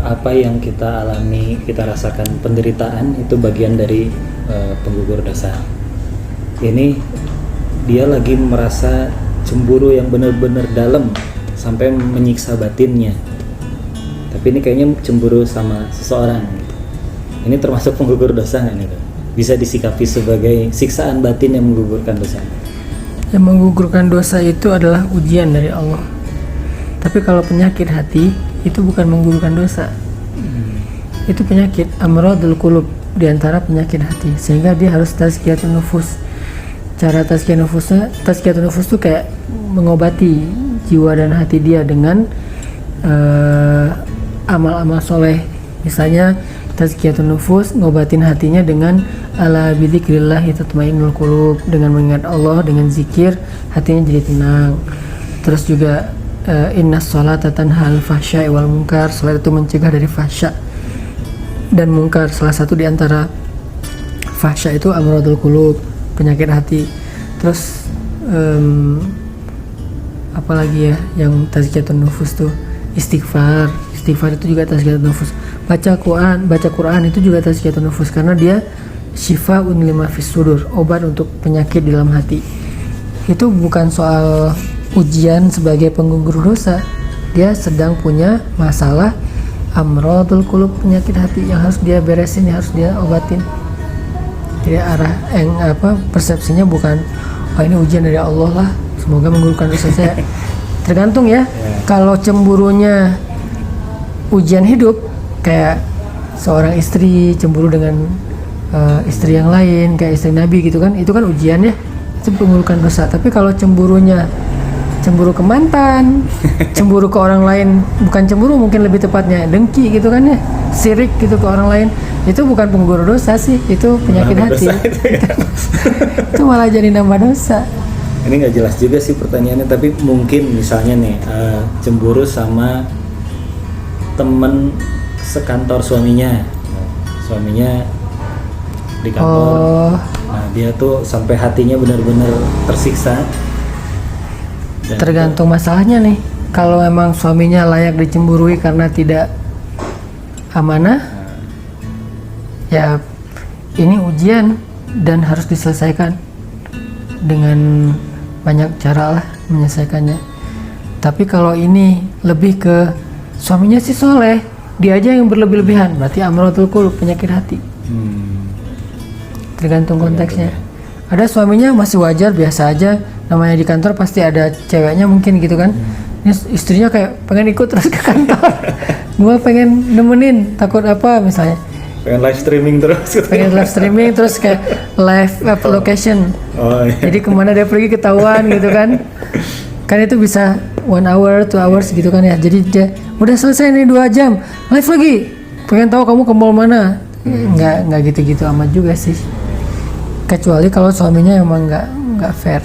apa yang kita alami, kita rasakan penderitaan itu bagian dari penggugur dosa. Ini dia lagi merasa cemburu yang benar-benar dalam sampai menyiksa batinnya. Tapi ini kayaknya cemburu sama seseorang gitu. Ini termasuk penggugur dosa nggak nih? Bisa disikapi sebagai siksaan batin yang menggugurkan dosa. Yang menggugurkan dosa itu adalah ujian dari Allah. Tapi kalau penyakit hati itu bukan menggugurkan dosa. Itu penyakit amradul qulub, diantara penyakit hati, sehingga dia harus tazkiyatun nufus. Cara tazkiyatun nufus itu kayak mengobati jiwa dan hati dia dengan amal-amal soleh. Misalnya tazkiyatun nufus, ngobatin hatinya dengan ala bidzikrillah tatmainnul qulub, dengan mengingat Allah, dengan zikir hatinya jadi tenang. Terus juga innas sholata tanha 'anil fahsya'i wal munkar, salat itu mencegah dari fahsya dan munkar. Salah satu di antara fahsya itu amradul qulub, penyakit hati. Terus apalagi ya yang tazkiyatun nufus tuh, istighfar itu juga tazkiyatun nufus. Baca Quran itu juga tazkiyatun nufus, karena dia syifaun lima fis sudur, obat untuk penyakit di dalam hati. Itu bukan soal ujian sebagai penggugur dosa, dia sedang punya masalah amradul qulub, penyakit hati yang harus dia beresin, yang harus dia obatin. Jadi persepsinya bukan ini ujian dari Allah lah, semoga menggugurkan dosa saya. Tergantung ya. Kalau cemburunya ujian hidup, kayak seorang istri cemburu dengan istri yang lain, kayak istri Nabi gitu kan, itu kan ujian ya, itu menggugurkan dosa. Tapi kalau cemburu ke mantan, cemburu ke orang lain, bukan cemburu, mungkin lebih tepatnya dengki gitu kan ya, sirik gitu ke orang lain, itu bukan penggugur dosa sih, itu penyakit hati. Itu malah jadi nambah dosa. Ini nggak jelas juga sih pertanyaannya, tapi mungkin misalnya nih cemburu sama temen sekantor suaminya di kantor. Nah dia tuh sampai hatinya benar-benar tersiksa. Tergantung masalahnya nih. Kalau memang suaminya layak dicemburui karena tidak amanah, ya ini ujian dan harus diselesaikan dengan banyak cara lah menyelesaikannya. Tapi kalau ini lebih ke suaminya sih soleh, dia aja yang berlebih-lebihan, berarti amradul qulub, penyakit hati. Tergantung konteksnya. Ada suaminya masih wajar, biasa aja, namanya di kantor pasti ada ceweknya mungkin gitu kan. Ini istrinya kayak pengen ikut terus ke kantor. Gua pengen nemenin, takut apa misalnya. Pengen live streaming terus kayak live location. Iya. Jadi kemana dia pergi ketahuan gitu kan. Kan itu bisa 1 hour, 2 hours gitu kan ya. Jadi dia udah selesai nih 2 jam, live lagi. Pengen tahu kamu ke mall mana. Nggak gitu-gitu amat juga sih. Kecuali kalau suaminya emang nggak fair.